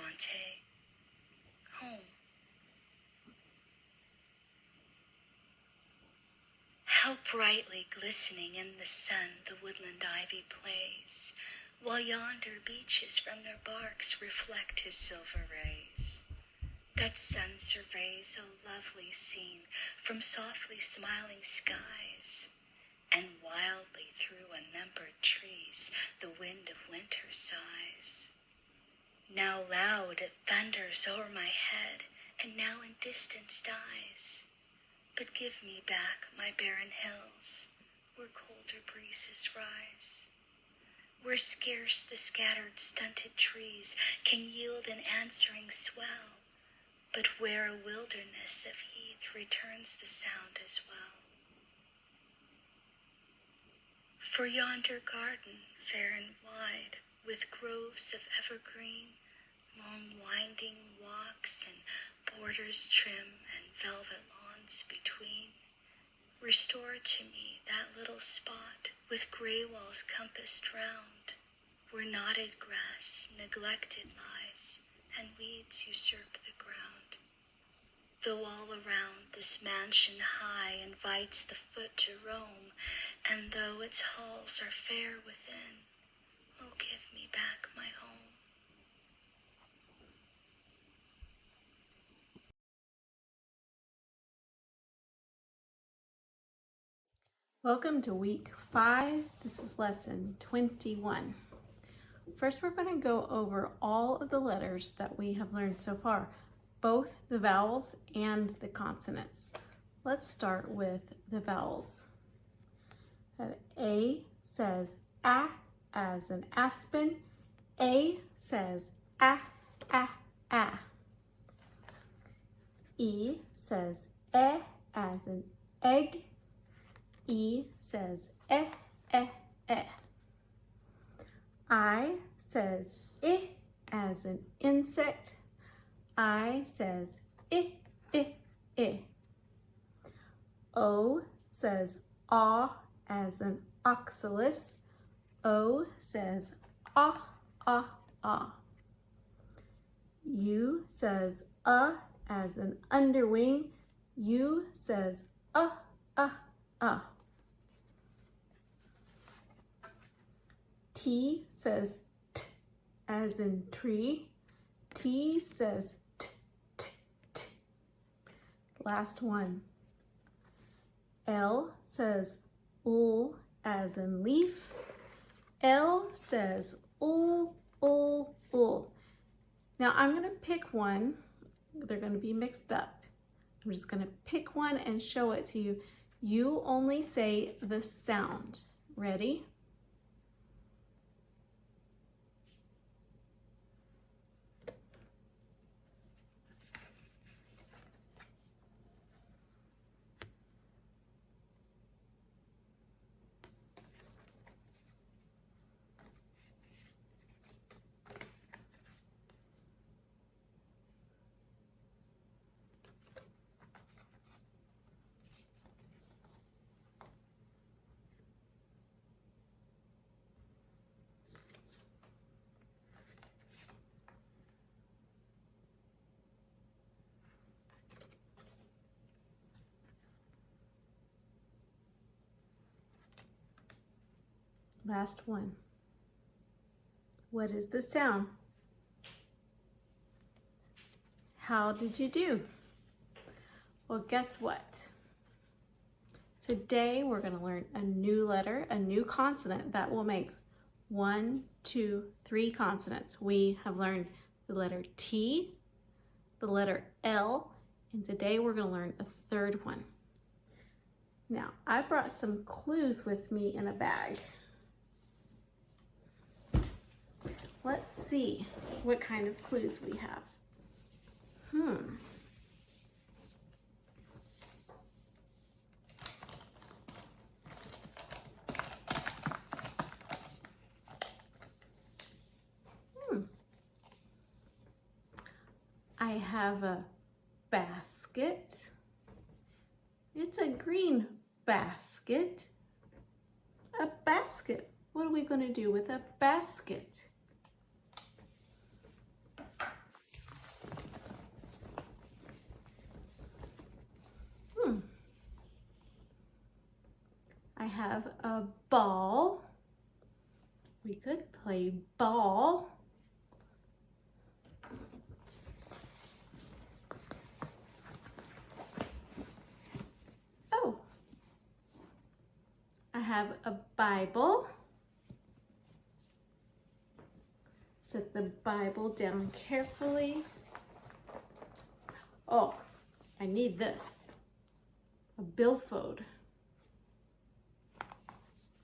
Bronte. Home. How brightly glistening in the sun the woodland ivy plays, while yonder beeches from their barks reflect his silver rays. That sun surveys a lovely scene from softly smiling skies, and wildly through unnumbered trees the wind of winter sighs. Now loud it thunders o'er my head, and now in distance dies. But give me back my barren hills, where colder breezes rise, where scarce the scattered stunted trees can yield an answering swell, but where a wilderness of heath returns the sound as well. For yonder garden, fair and wide, with groves of evergreen, long winding walks and borders trim and velvet lawns between, restore to me that little spot with gray walls compassed round, where knotted grass neglected lies and weeds usurp the ground. Though all around this mansion high invites the foot to roam, and though its halls are fair within, oh, give me back my home. Welcome to week 5. This is lesson 21. First, we're going to go over all of the letters that we have learned so far, both the vowels and the consonants. Let's start with the vowels. A says A as in aspen. A says A, A, A. E says E as in egg. E says eh, eh, eh. I says I as an insect. I says I, I, I. O says aw as an oxalis. O says ah, ah, ah. U says as an underwing. U says ah, ah. T says t as in tree. T says t, t, t. Last one. L says ul as in leaf. L says ul, ul, ul. Now I'm going to pick one. They're going to be mixed up. I'm just going to pick one and show it to you. You only say the sound. Ready? Last one. What is the sound? How did you do? Well, guess what? Today we're going to learn a new letter, a new consonant that will make 1, 2, 3 consonants. We have learned the letter T, the letter L, and today we're going to learn a third one. Now, I brought some clues with me in a bag. Let's see what kind of clues we have. I have a basket. It's a green basket. A basket. What are we going to do with a basket? have a ball. We could play ball. Oh, I have a Bible. Set the Bible down carefully. Oh, I need this. A billfold.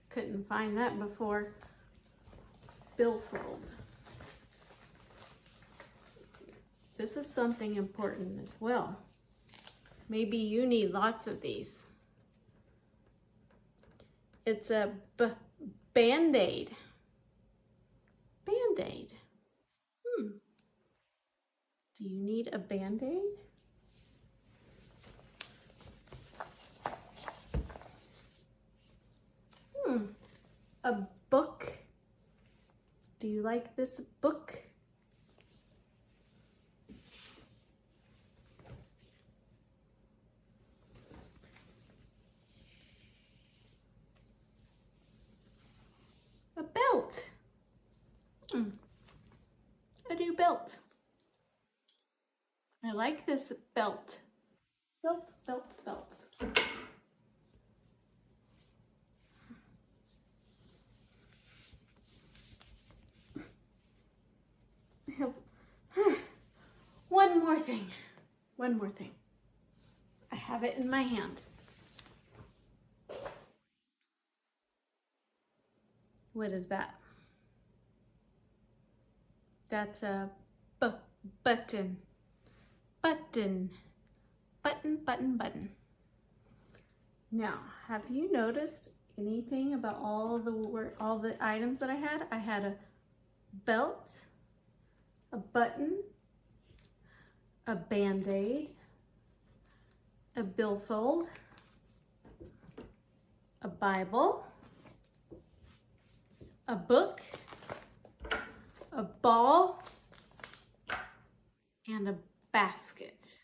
Couldn't find that before. Billfold. This is something important as well. Maybe you need lots of these. It's a Band-Aid. Band-Aid. Do you need a Band-Aid? A book. Do you like this book? A belt. A new belt. I like this belt. Belt, belt, belt. I have one more thing. One more thing. I have it in my hand. What is that? That's a button. Button. Button, button, button. Now, have you noticed anything about all the items that I had? I had a belt, a button, a Band-Aid, a billfold, a Bible, a book, a ball, and a basket.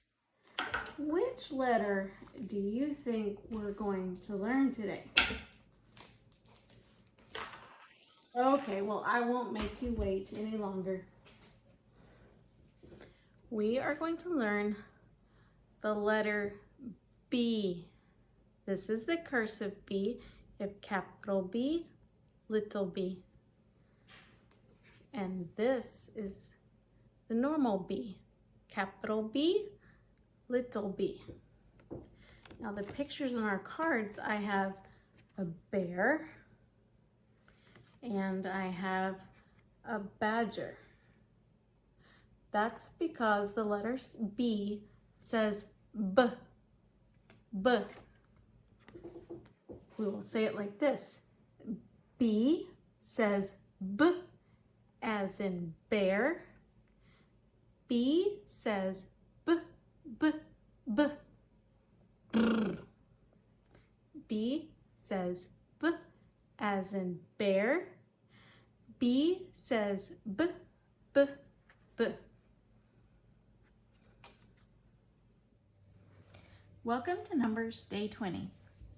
Which letter do you think we're going to learn today? Okay, well, I won't make you wait any longer. We are going to learn the letter B. This is the cursive B. You have capital B, little b. And this is the normal B. Capital B, little b. Now the pictures on our cards, I have a bear and I have a badger. That's because the letter B says B. B. We will say it like this. B says B as in bear. B says B, B, B. Brr. B says B as in bear. B says B, B, B. Welcome to Numbers Day 20.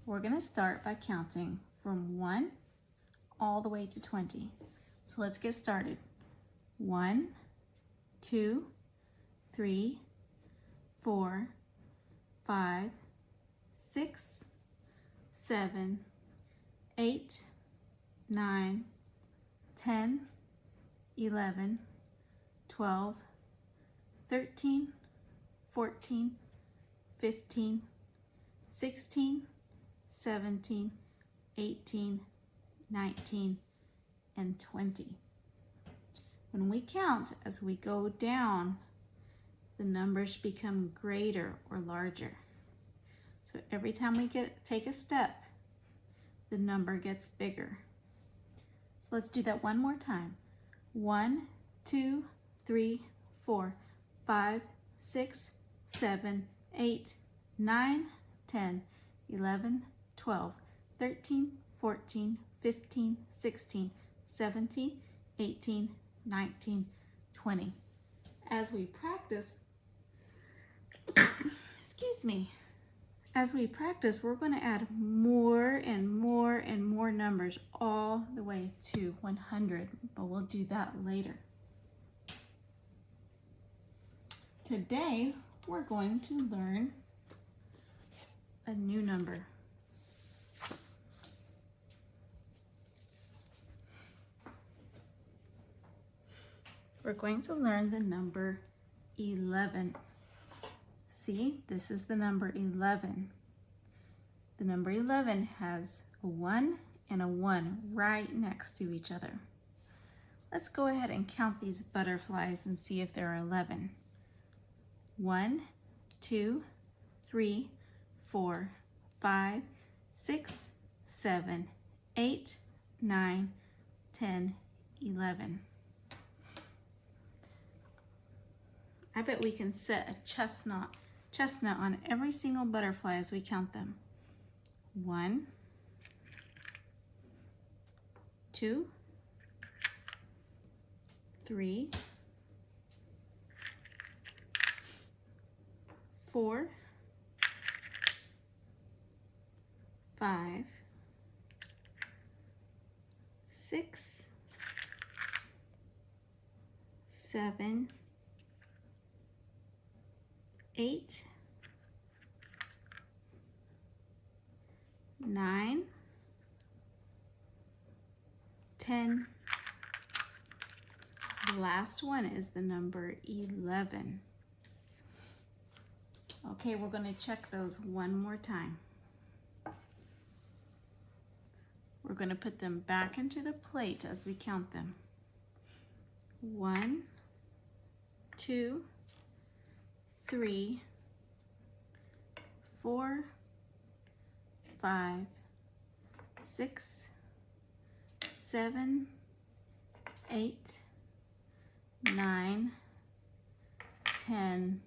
We're going to start by counting from 1 all the way to 20. So let's get started. 1, 2, 3, 4, 5, 6, 7, 8, 9, 10, 11, 12, 13, 14, 15, 16, 17, 18, 19, and 20. When we count as we go down, the numbers become greater or larger. So every time we take a step, the number gets bigger. So let's do that one more time. 1, 2, 3, 4, 5, 6, 7, 8, 9, 10, 11, 12, 13, 14, 15, 16, 17, 18, 19, 20. As we practice, as we practice, we're going to add more and more and more numbers all the way to 100, but we'll do that later. Today, we're going to learn a new number. We're going to learn the number 11. See, this is the number 11. The number 11 has a 1 and a 1 right next to each other. Let's go ahead and count these butterflies and see if there are 11. 1, 2, 3, 4, 5, 6, 7, 8, 9, 10, 11. I bet we can set a chestnut on every single butterfly as we count them. 1, 2, 3, 4, 5, 6, 7, 8, 9, 10. The last one is the number 11. Okay, we're going to check those one more time. We're going to put them back into the plate as we count them. 1, 2, 3, 4, 5, 6, 7, 8, 9, 10,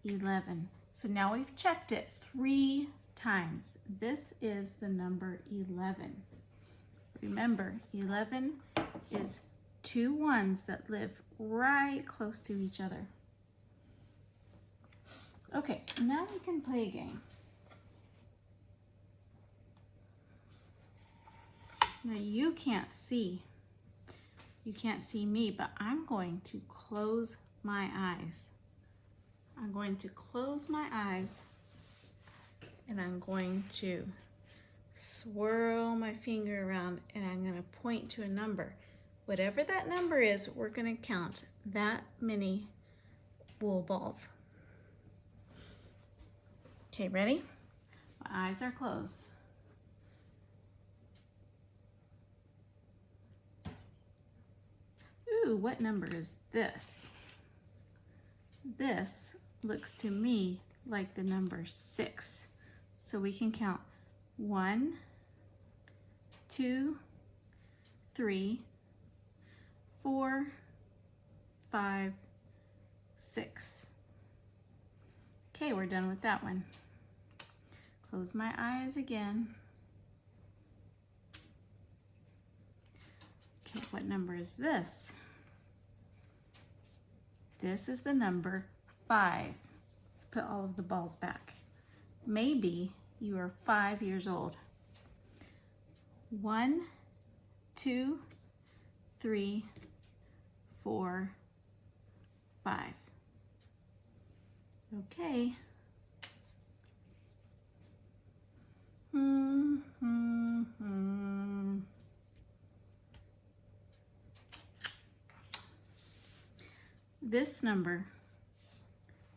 11. So now we've checked it 3 times. This is the number 11. Remember, 11 is 2 ones that live right close to each other. Okay, now we can play a game. Now you can't see me, but I'm going to close my eyes. I'm going to close my eyes and I'm going to swirl my finger around and I'm going to point to a number. Whatever that number is, we're going to count that many wool balls. Okay, ready? My eyes are closed. Ooh, what number is this? This looks to me like the number 6. So we can count 1, 2, 3, 4, 5, 6. Okay, we're done with that one. Close my eyes again. Okay, what number is this? This is the number 5. Let's put all of the balls back. Maybe you are 5 years old. 1, 2, 3, 4, 5. Okay. This number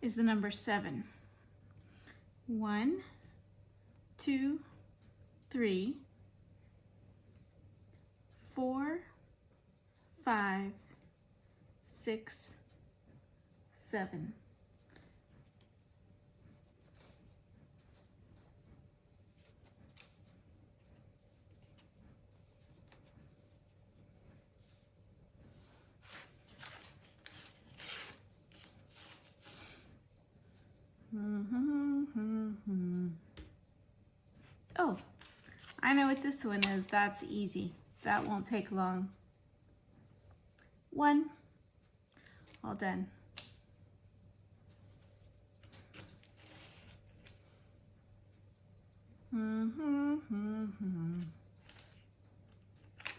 is the number 7. 1, 2, 3, 4, 5, 6, 7. Oh, I know what this one is. That's easy. That won't take long. 1. All done.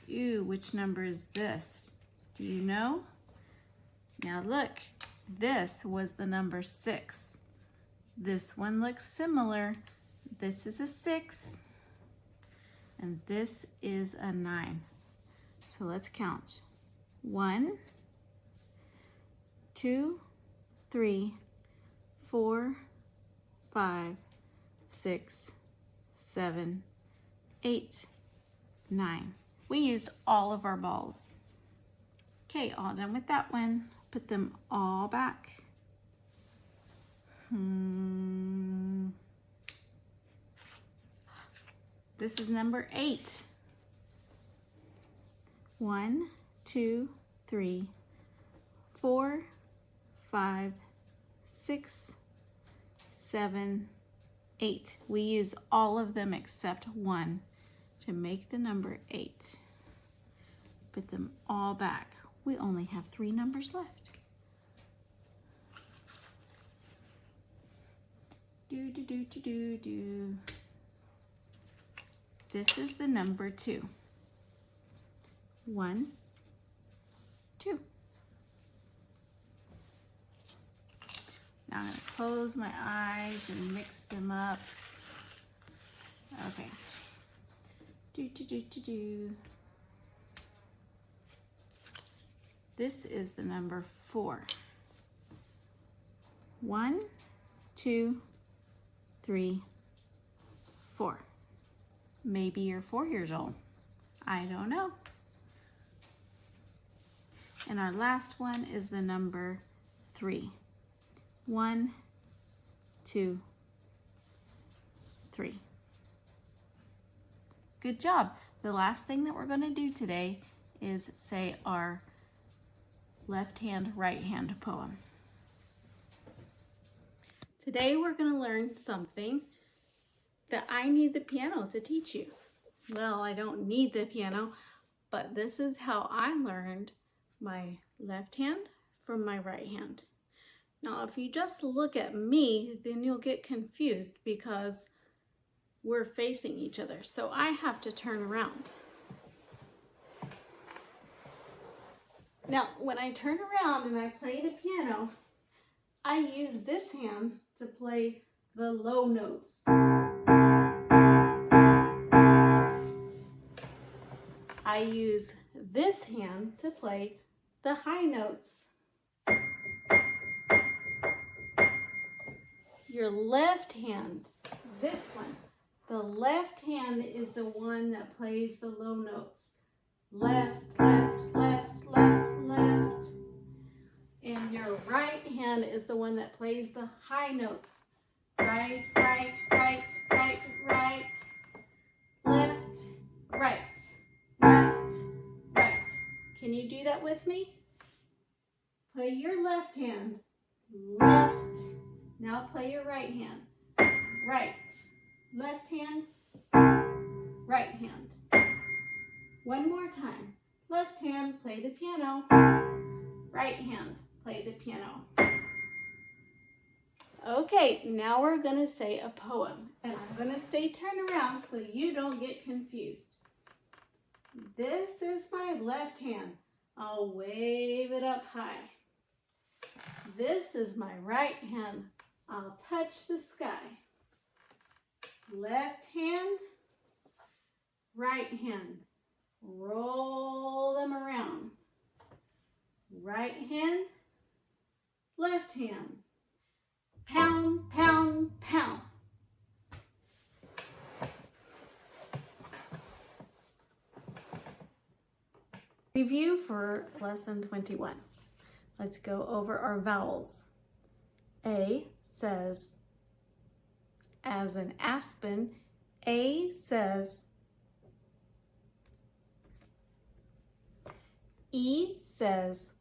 Ooh, which number is this? Do you know? Now look, this was the number 6. This one looks similar. This is a 6, and this is a 9. So let's count. 1, 2, 3, 4, 5, 6, 7, 8, 9. We used all of our balls. Okay, all done with that one. Put them all back. This is number 8. 1, 2, 3, 4, 5, 6, 7, 8. We use all of them except one to make the number 8. Put them all back. We only have 3 numbers left. Do. This is the number 2. 1, 2. Now I'm going to close my eyes and mix them up. Okay. Do. This is the number 4. 1, 2, 3, 4. Maybe you're 4 years old. I don't know. And our last one is the number 3. 1, 2, 3. Good job. The last thing that we're going to do today is say our left hand, right hand poem. Today we're going to learn something that I need the piano to teach you. Well, I don't need the piano, but this is how I learned my left hand from my right hand. Now, if you just look at me, then you'll get confused because we're facing each other. So I have to turn around. Now, when I turn around and I play the piano, I use this hand to play the low notes. I use this hand to play the high notes. Your left hand, this one, the left hand is the one that plays the low notes. Left, left, left, left, left. And your right hand is the one that plays the high notes. Right, right, right, right, right. Left, right, left, right. Can you do that with me? Play your left hand. Left. Now play your right hand. Right. Left hand. Right hand. One more time. Left hand, play the piano. Right hand, play the piano. Okay, now we're going to say a poem. And I'm going to stay turned around so you don't get confused. This is my left hand. I'll wave it up high. This is my right hand. I'll touch the sky. Left hand, right hand. Roll them around. Right hand, left hand. Pound, pound, pound. Review for lesson 21. Let's go over our vowels. A says, as an aspen. A says, E says,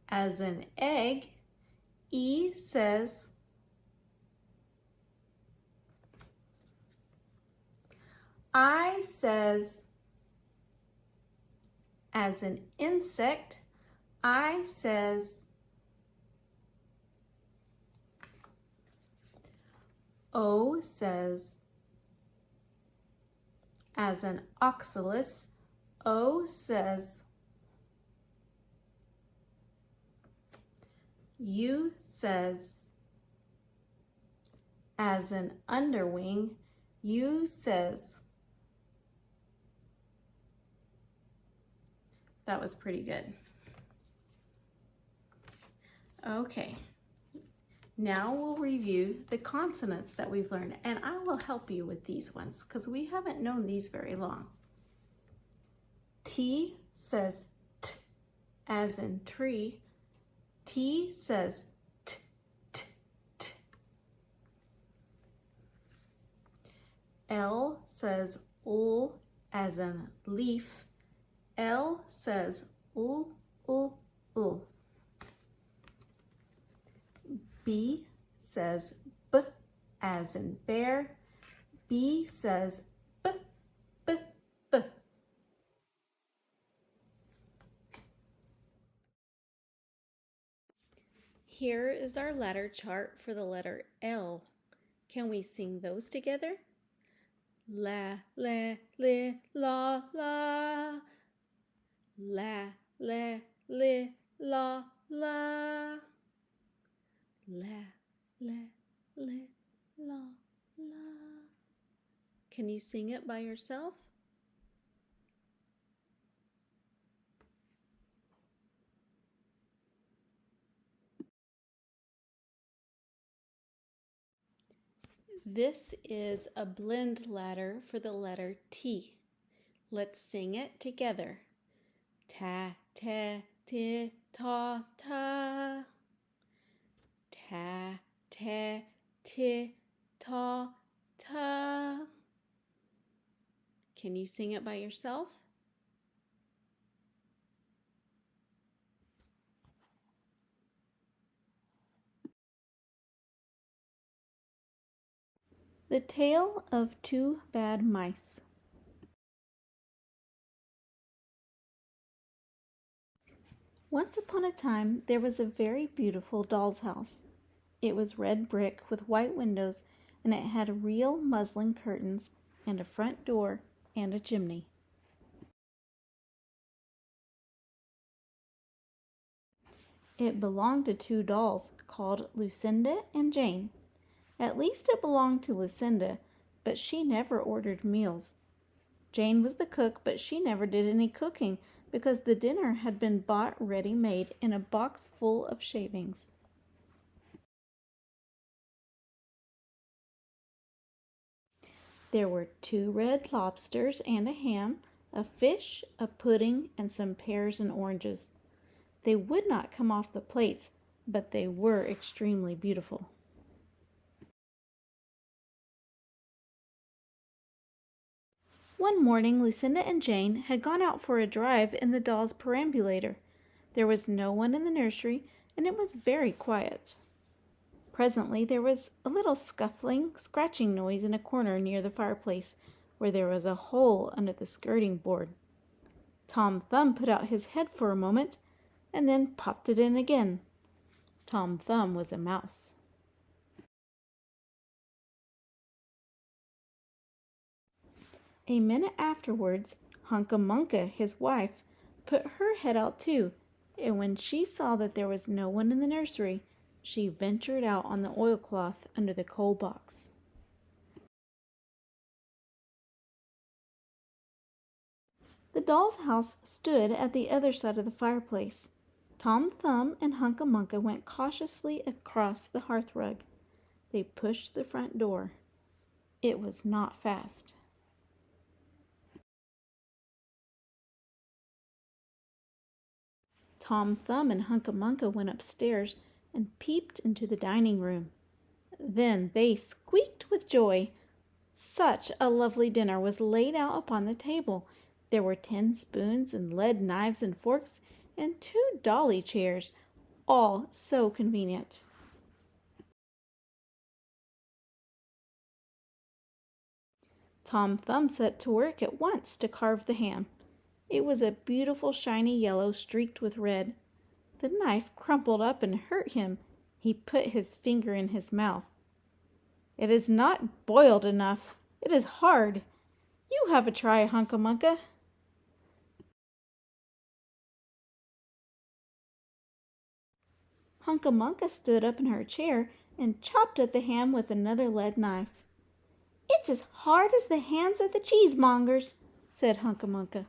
as an egg. E says, I says, as an insect. I says, O says, as in oxalis. O says U says as in underwing. U says. That was pretty good. Okay, now we'll review the consonants that we've learned, and I will help you with these ones because we haven't known these very long. T says T as in tree. T says T, T, T. L says L as in leaf. L says L, L, L. B says B as in bear. B says B, B, B. Here is our letter chart for the letter L. Can we sing those together? La, la, li, la, la. La, la, li, la, la. La, la, li, la, la. Can you sing it by yourself? This is a blend ladder for the letter T. Let's sing it together. Ta, ta, ti, ta, ta. Ta, ta, ti, ta, ta. Can you sing it by yourself? The Tale of Two Bad Mice. Once upon a time, there was a very beautiful doll's house. It was red brick with white windows, and it had real muslin curtains and a front door and a chimney. It belonged to two dolls called Lucinda and Jane. At least it belonged to Lucinda, but she never ordered meals. Jane was the cook, but she never did any cooking because the dinner had been bought ready-made in a box full of shavings. There were 2 red lobsters and a ham, a fish, a pudding, and some pears and oranges. They would not come off the plates, but they were extremely beautiful. One morning, Lucinda and Jane had gone out for a drive in the doll's perambulator. There was no one in the nursery, and it was very quiet. Presently, there was a little scuffling, scratching noise in a corner near the fireplace, where there was a hole under the skirting board. Tom Thumb put out his head for a moment, and then popped it in again. Tom Thumb was a mouse. A minute afterwards, Hunca-Munca, his wife, put her head out too, and when she saw that there was no one in the nursery, she ventured out on the oilcloth under the coal box. The doll's house stood at the other side of the fireplace. Tom Thumb and Hunca-Munca went cautiously across the hearthrug. They pushed the front door. It was not fast. Tom Thumb and Hunca-Munca went upstairs and peeped into the dining room. Then they squeaked with joy. Such a lovely dinner was laid out upon the table. There were 10 spoons and lead knives and forks and 2 dolly chairs, all so convenient. Tom Thumb set to work at once to carve the ham. It was a beautiful shiny yellow streaked with red. The knife crumpled up and hurt him. He put his finger in his mouth. "It is not boiled enough. It is hard." You have a try, Hunca-Munca. Hunca-Munca stood up in her chair and chopped at the ham with another lead knife. It's as hard as the hands of the cheesemongers, said Hunca-Munca.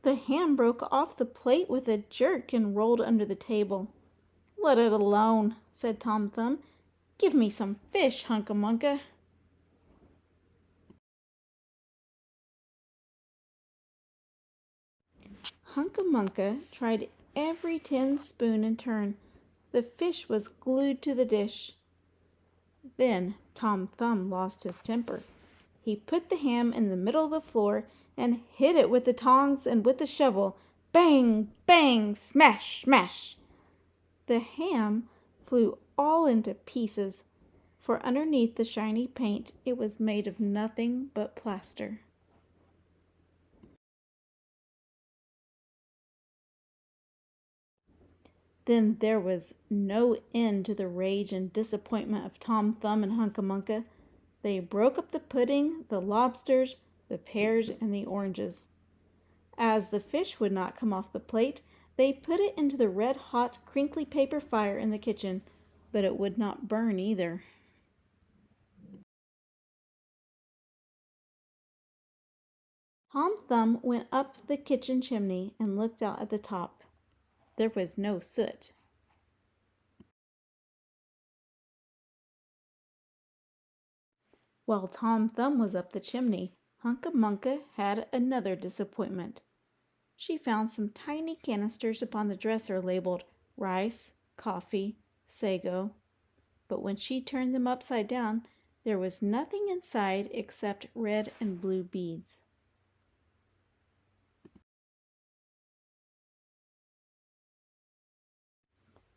The ham broke off the plate with a jerk and rolled under the table. Let it alone, said Tom Thumb. Give me some fish, Hunca-Munca. Hunca-Munca tried every tin spoon in turn. The fish was glued to the dish. Then Tom Thumb lost his temper. He put the ham in the middle of the floor and hit it with the tongs and with the shovel. Bang, bang, smash, smash. The ham flew all into pieces, for underneath the shiny paint it was made of nothing but plaster. Then there was no end to the rage and disappointment of Tom Thumb and Hunca-Munca. They broke up the pudding, the lobsters, the pears, and the oranges. As the fish would not come off the plate, they put it into the red-hot, crinkly paper fire in the kitchen, but it would not burn either. Tom Thumb went up the kitchen chimney and looked out at the top. There was no soot. While Tom Thumb was up the chimney, Hunca-Munca had another disappointment. She found some tiny canisters upon the dresser labeled rice, coffee, sago, but when she turned them upside down, there was nothing inside except red and blue beads.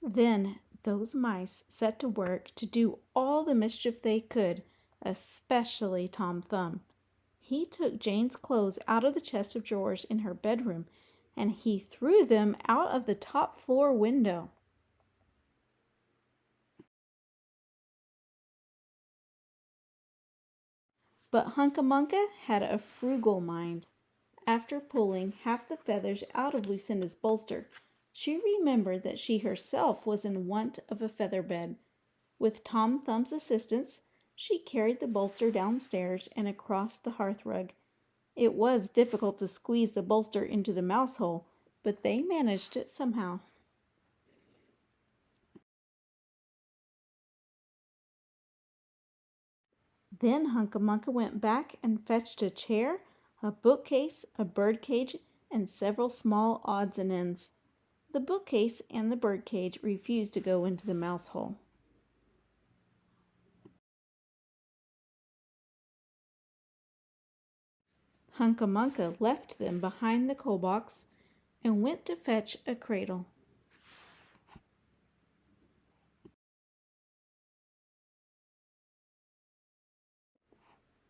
Then those mice set to work to do all the mischief they could, especially Tom Thumb. He took Jane's clothes out of the chest of drawers in her bedroom, and he threw them out of the top floor window. But Hunca-Munca had a frugal mind. After pulling half the feathers out of Lucinda's bolster, she remembered that she herself was in want of a feather bed. With Tom Thumb's assistance, she carried the bolster downstairs and across the hearthrug. It was difficult to squeeze the bolster into the mouse hole, but they managed it somehow. Then Hunca-Munca went back and fetched a chair, a bookcase, a birdcage, and several small odds and ends. The bookcase and the birdcage refused to go into the mouse hole. Hunca-Munca left them behind the coal box and went to fetch a cradle.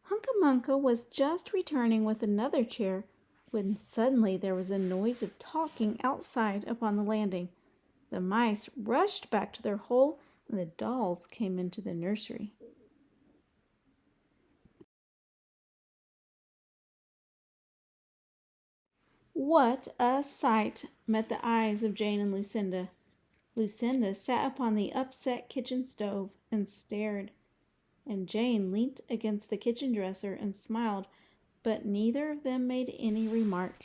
Hunca-Munca was just returning with another chair when suddenly there was a noise of talking outside upon the landing. The mice rushed back to their hole, and the dolls came into the nursery. What a sight met the eyes of Jane and Lucinda. Lucinda sat upon the upset kitchen stove and stared, and Jane leant against the kitchen dresser and smiled, but neither of them made any remark.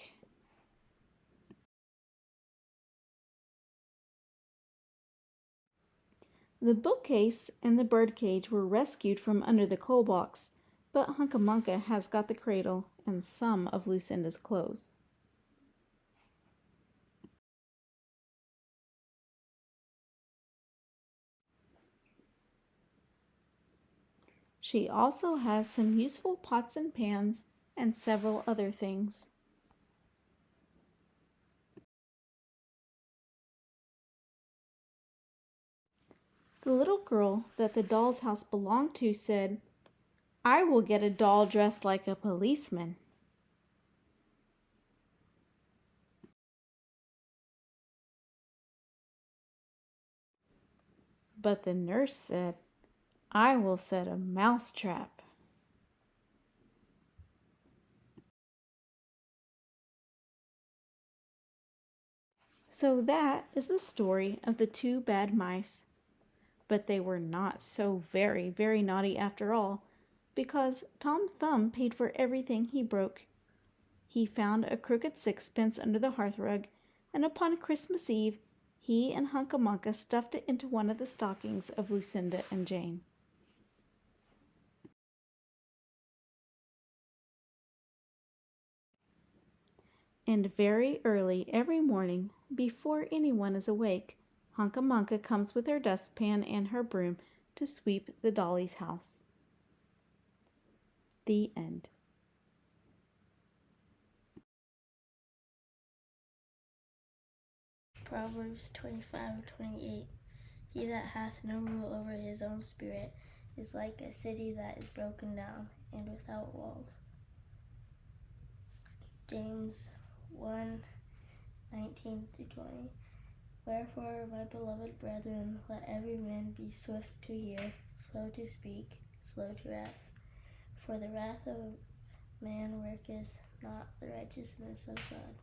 The bookcase and the birdcage were rescued from under the coal box, but Hunca-Munca has got the cradle and some of Lucinda's clothes. She also has some useful pots and pans and several other things. The little girl that the doll's house belonged to said, "I will get a doll dressed like a policeman." But the nurse said, "I will set a mouse trap." So that is the story of the two bad mice. But they were not so very, very naughty after all, because Tom Thumb paid for everything he broke. He found a crooked sixpence under the hearthrug, and upon Christmas Eve he and Hunca Munca stuffed it into one of the stockings of Lucinda and Jane. And very early every morning, before anyone is awake, Hunca Munca comes with her dustpan and her broom to sweep the Dolly's house. The end. Proverbs 25:28. He that hath no rule over his own spirit is like a city that is broken down and without walls. James 1:19-20. Wherefore, my beloved brethren, let every man be swift to hear, slow to speak, slow to wrath. For the wrath of man worketh not the righteousness of God.